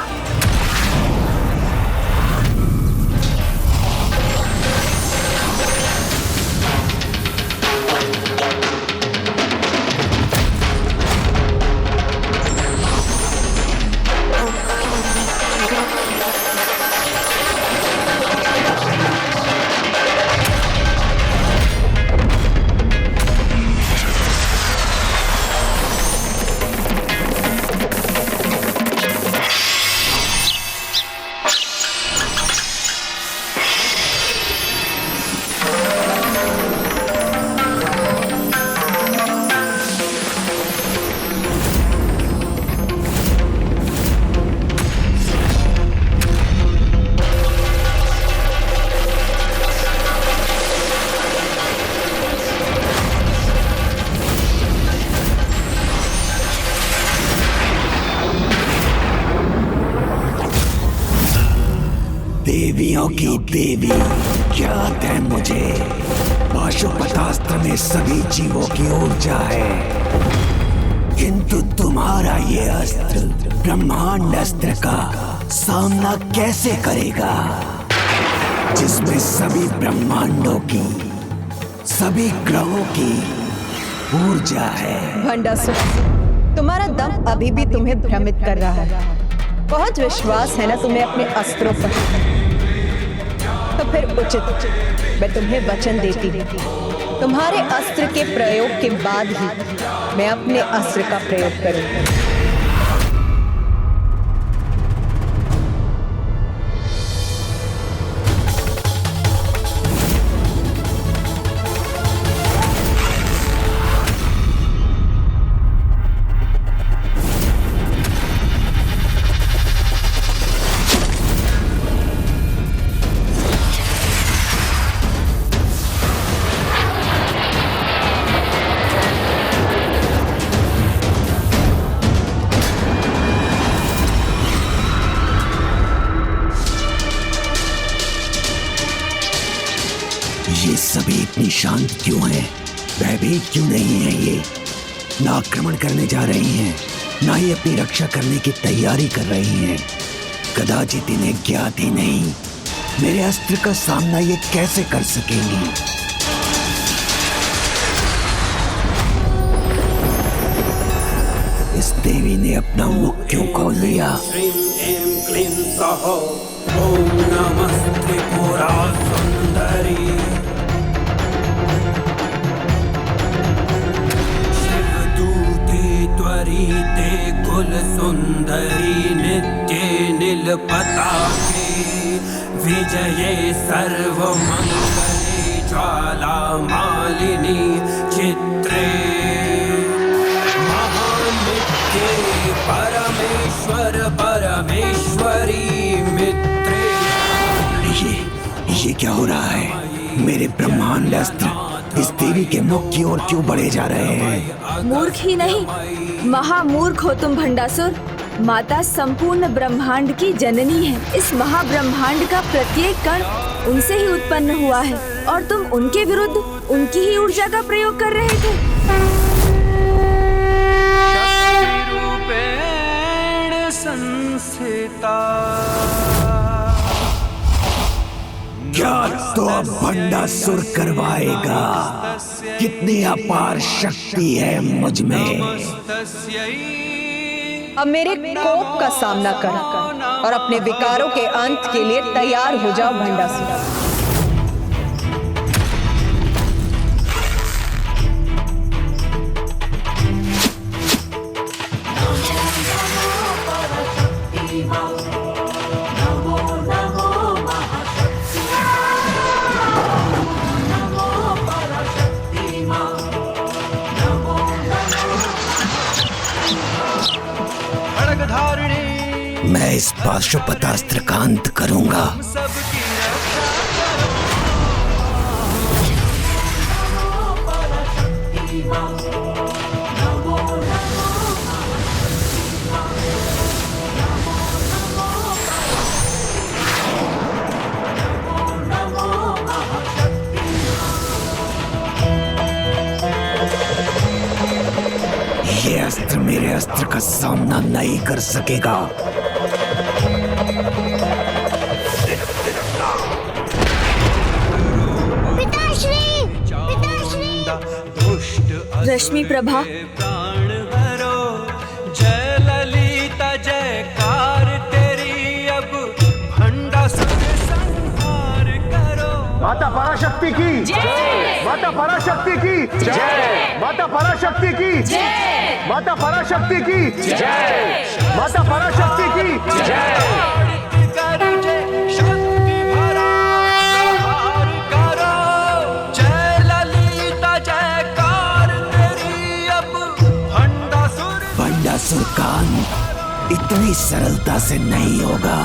देवियों की देवी ज्ञात है मुझे। पाशुपतास्त्र में सभी जीवों की ऊर्जा है, किंतु तुम्हारा ये अस्त्र ब्रह्मांड अस्त्र का सामना कैसे करेगा, जिसमें सभी ब्रह्मांडों की, सभी ग्रहों की ऊर्जा है। भंडासुर, तुम्हारा दम अभी भी तुम्हें भ्रमित कर रहा है। बहुत विश्वास है ना तुम्हें अपने अस्त्रों पर, तो फिर उचित मैं तुम्हें वचन देती हूँ, तुम्हारे अस्त्र के प्रयोग के बाद ही मैं अपने अस्त्र का प्रयोग करूंगी। ये सभी इतनी शांत क्यों हैं? भयभीत क्यों नहीं है ये? ना आक्रमण करने जा रही हैं, ना ही अपनी रक्षा करने की तैयारी कर रही हैं। कदाचित इन्हें ज्ञात ही नहीं मेरे अस्त्र का सामना ये कैसे कर सकेंगी। इस देवी ने अपना मुख क्यों खोल लिया? ओम नमस्ते पुरा सुंदरी शिवदूते त्वरिते कुल सुंदरी नित्ये नील पताके विजये सर्वमंगले ज्वाला मालिनी चित्रे महानित्ये परमेश्वर परमेश्वरी ये क्या हो रहा है? मेरे ब्रह्मांड अस्त्र इस देवी के मुख की ओर क्यों बढ़े जा रहे हैं? मूर्ख ही नहीं, महामूर्ख हो तुम भंडासुर। माता संपूर्ण ब्रह्मांड की जननी है। इस महाब्रह्मांड का प्रत्येक कण उनसे ही उत्पन्न हुआ है और तुम उनके विरुद्ध उनकी ही ऊर्जा का प्रयोग कर रहे थे। क्या तो अब भंडासुर करवाएगा? कितनी अपार शक्ति है मुझ में। अब मेरे कोप का सामना कर और अपने विकारों के अंत के लिए तैयार हो जाओ भंडासुर। मैं इस पाशुपतास्त्र का अंत करूंगा। ये अस्त्र मेरे अस्त्र का सामना नहीं कर सकेगा। रश्मि प्रभा, जय ललिता जयकार तेरी, अब भंडासुर संहार करो। माता पराशक्ति की जय, माता पराशक्ति की जय, माता पराशक्ति की जय, माता पराशक्ति की जय, माता पराशक्ति की जय। भंडासुर का अंत इतनी सरलता से नहीं होगा।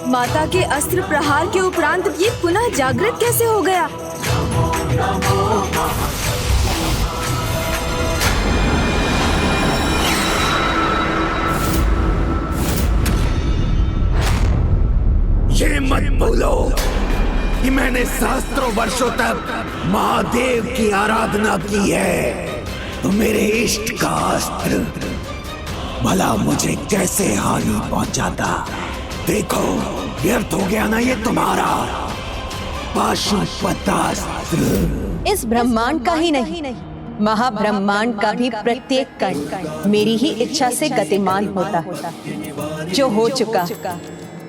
माता के अस्त्र प्रहार के उपरांत ये पुनः जागृत कैसे हो गया? ये मत बोलो कि मैंने सहस्त्रों वर्षों तक महादेव की आराधना की है। तो मेरे इष्ट का अस्त्र भला मुझे कैसे हानि पहुंचाता? देखो, व्यर्थ हो गया ना ये तुम्हारा पाशुपतास्त्र। इस ब्रह्मांड का ही नहीं, महाब्रह्मांड का भी प्रत्येक कण मेरी ही इच्छा से गतिमान होता है। जो हो चुका,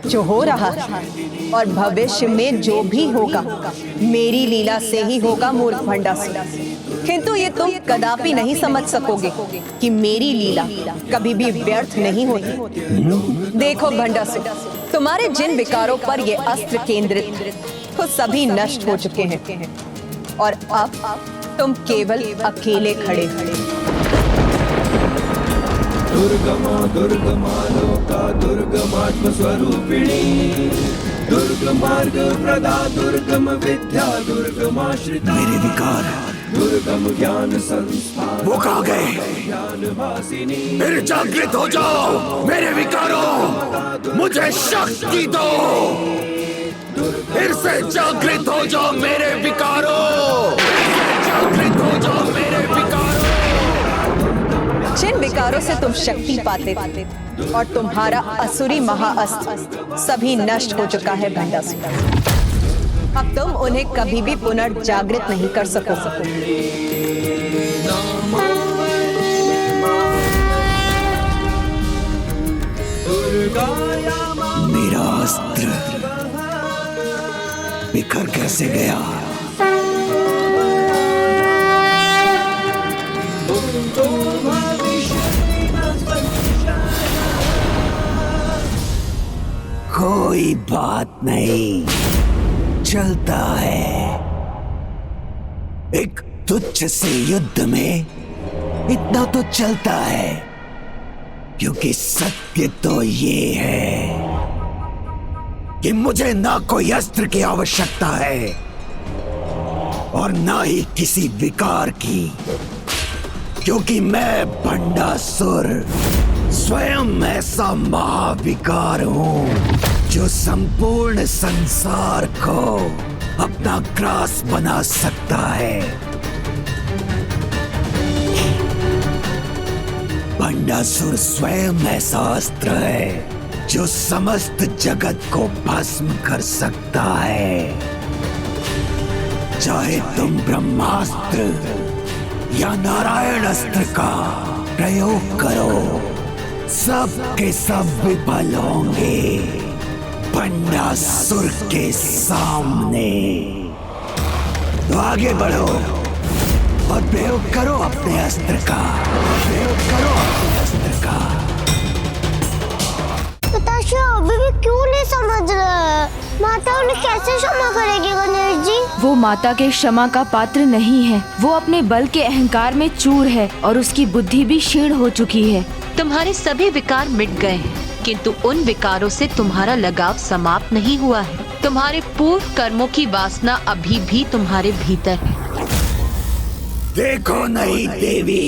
जो हो रहा और भविष्य में जो भी होगा मेरी लीला से ही होगा मूर्ख भंडासुर। किंतु ये तुम कदापि नहीं समझ सकोगे कि मेरी लीला कभी भी व्यर्थ नहीं होती। देखो भंडासुर, तुम्हारे जिन विकारों पर ये अस्त्र केंद्रित वो सभी नष्ट हो चुके हैं और अब तुम केवल अकेले खड़े खड़े। दुर्गमा दुर्गमा लोका दुर्गमात्म स्वरूपिणी, दुर्गम मार्ग प्रदा दुर्गम विद्या दुर्गमाश्रिता। मेरे विकार, दुर्गम ज्ञान संस्थान वो कहाँ गए? ज्ञान वासिनी। मेरे जागृत हो जाओ मेरे विकारों, मुझे शक्ति दो। फिर से जागृत हो जाओ मेरे विकारों। विकारों से तुम शक्ति पाते थे और तुम्हारा असुरी महाअस्त्र सभी नष्ट हो चुका है भंडासुर। अब तुम उन्हें कभी भी पुनर्जागृत नहीं कर सकोगे। मेरा अस्त्र बिखर कैसे गया? कोई बात नहीं, चलता है। एक तुच्छ से युद्ध में इतना तो चलता है, क्योंकि सत्य तो ये है कि मुझे ना कोई अस्त्र की आवश्यकता है और ना ही किसी विकार की, क्योंकि मैं भंडासुर स्वयं ऐसा महाविकार हूं जो संपूर्ण संसार को अपना ग्रास बना सकता है। भंडासुर स्वयं ऐसा अस्त्र है जो समस्त जगत को भस्म कर सकता है। चाहे तुम ब्रह्मास्त्र या नारायण अस्त्र का प्रयोग करो, सब के सब विफल होंगे भंडासुर के सामने। तो आगे बढ़ो और प्रयोग करो अपने अस्त्र का, प्रयोग करो अपने अस्त्र का। पिताश्री अभी भी क्यों नहीं समझ रहे? माता उन्हें कैसे क्षमा करेगी गणेश जी? वो माता के क्षमा का पात्र नहीं है। वो अपने बल के अहंकार में चूर है और उसकी बुद्धि भी क्षीण हो चुकी है। तुम्हारे सभी विकार मिट गए हैं, किंतु उन विकारों से तुम्हारा लगाव समाप्त नहीं हुआ है। तुम्हारे पूर्व कर्मों की वासना अभी भी तुम्हारे भीतर है। देखो नहीं देवी,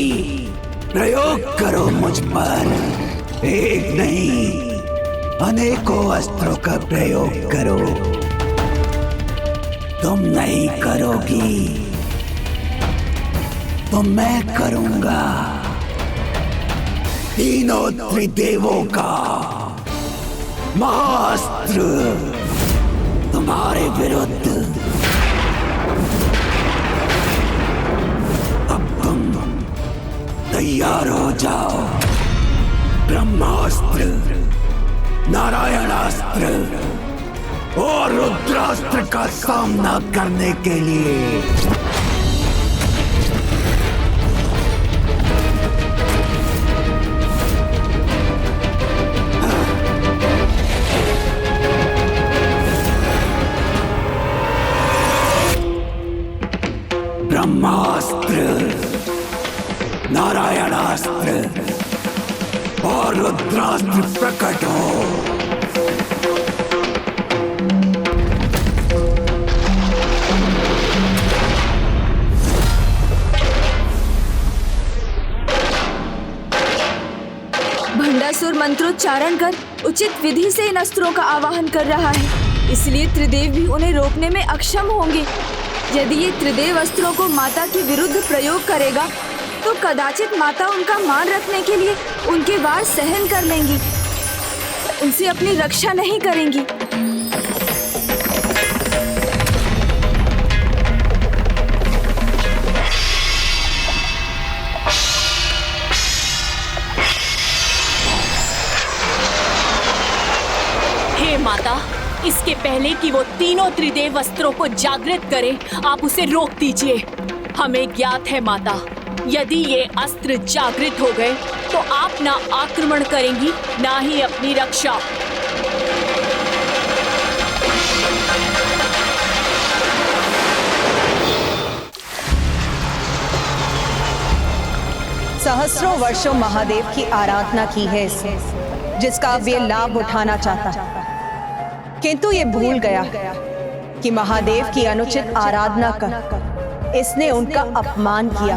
प्रयोग करो मुझ पर। एक नहीं, अनेकों अस्त्रों का प्रयोग करो। तुम नहीं करोगी तो मैं करूंगा। तीनों त्रिदेवों का महाअस्त्र तुम्हारे विरुद्ध। अब तुम तैयार हो जाओ। ब्रह्मास्त्र, नारायणास्त्र और रुद्रास्त्र का सामना करने के लिए। ब्रह्मास्त्र, नारायणास्त्र और रुद्रास्त्र प्रकट हो। भंडासुर मंत्रोच्चारण कर उचित विधि से इन अस्त्रों का आवाहन कर रहा है, इसलिए त्रिदेव भी उन्हें रोकने में अक्षम होंगे। यदि ये त्रिदेव अस्त्रों को माता के विरुद्ध प्रयोग करेगा तो कदाचित माता उनका मान रखने के लिए उनके वार सहन कर लेंगी, उनसे अपनी रक्षा नहीं करेंगी। हे माता, इसके पहले कि वो तीनों त्रिदेव अस्त्रों को जागृत करे, आप उसे रोक दीजिए। हमें ज्ञात है माता, यदि ये अस्त्र जागृत हो गए तो आप ना आक्रमण करेंगी ना ही अपनी रक्षा। सहस्रों वर्षों महादेव की आराधना की है इसने, जिसका अब ये लाभ उठाना चाहता, किंतु ये भूल गया कि महादेव की अनुचित आराधना कर इसने उनका अपमान किया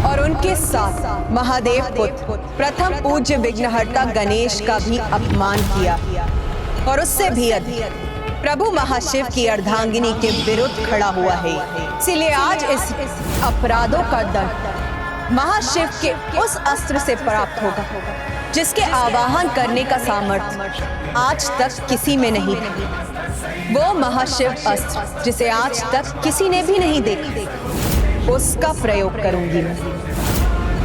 और उनके साथ महादेव पुत्र प्रथम पूज्य विघ्नहर्ता गणेश का भी अपमान किया और उससे भी अधिक प्रभु महाशिव की अर्धांगिनी के विरुद्ध खड़ा हुआ है। इसलिए आज इस अपराधों का दंड महाशिव के उस अस्त्र से प्राप्त होगा जिसके आवाहन करने का सामर्थ्य आज तक किसी में नहीं था। वो महाशिव अस्त्र जिसे आज तक किसी ने भी नहीं देखा, उसका प्रयोग करूंगी मैं।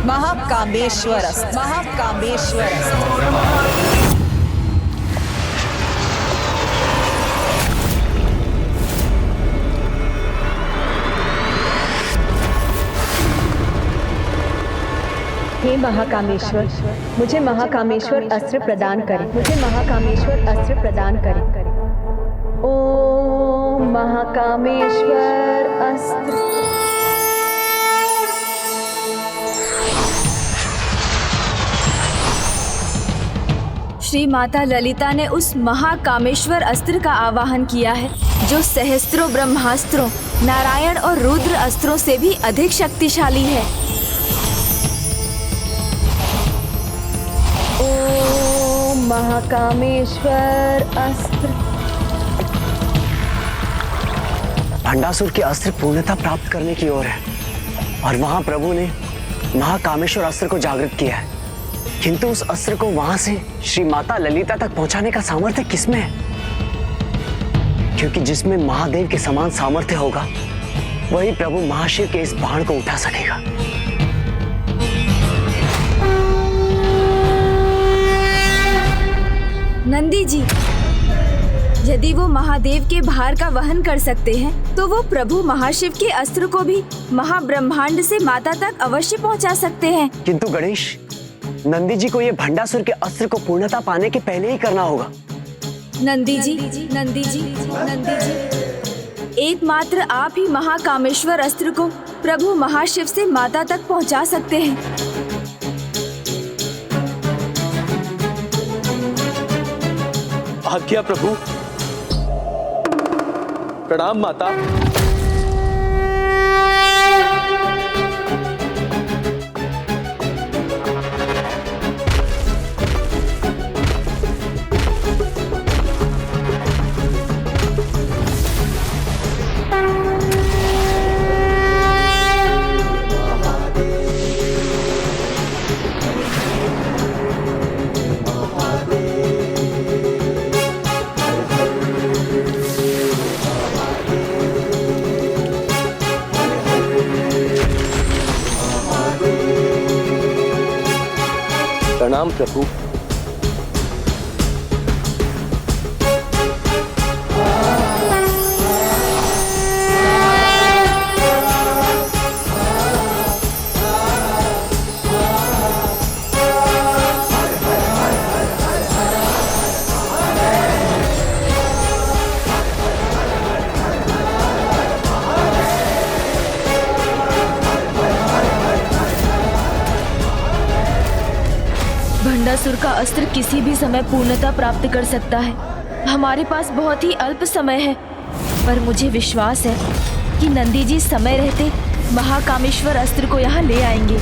महाकामेश्वर अस्त्र, महाकामेश्वर अस्त्र। हे महाकामेश्वर, मुझे महाकामेश्वर अस्त्र प्रदान करें। मुझे महाकामेश्वर अस्त्र प्रदान करें। ओम महाकामेश्वर अस्त्र। श्री माता ललिता ने उस महाकामेश्वर अस्त्र का आवाहन किया है जो सहस्त्रों ब्रह्मास्त्रों, नारायण और रुद्र अस्त्रों से भी अधिक शक्तिशाली है। ओम महाकामेश्वर अस्त्र। भंडासुर के अस्त्र पूर्णता प्राप्त करने की ओर है और वहां प्रभु ने महाकामेश्वर अस्त्र को जागृत किया है, किंतु उस अस्त्र को वहां से श्री माता ललिता तक पहुंचाने का सामर्थ्य किसमें है? क्योंकि जिसमें महादेव के समान सामर्थ्य होगा वही प्रभु महाशिव के इस बाण को उठा सकेगा। नंदी जी, यदि वो महादेव के भार का वहन कर सकते हैं तो वो प्रभु महाशिव के अस्त्र को भी महाब्रह्मांड से माता तक अवश्य पहुंचा सकते हैं। किंतु गणेश, नंदी जी को ये भंडासुर के अस्त्र को पूर्णता पाने के पहले ही करना होगा। नंदी जी, एकमात्र आप ही महाकामेश्वर अस्त्र को प्रभु महाशिव से माता तक पहुंचा सकते हैं। आज्ञा प्रभु। प्रणाम माता। प्रणाम प्रभु। भंडासुर का अस्त्र किसी भी समय पूर्णता प्राप्त कर सकता है। हमारे पास बहुत ही अल्प समय है, पर मुझे विश्वास है कि नंदी जी समय रहते महाकामेश्वर अस्त्र को यहाँ ले आएंगे।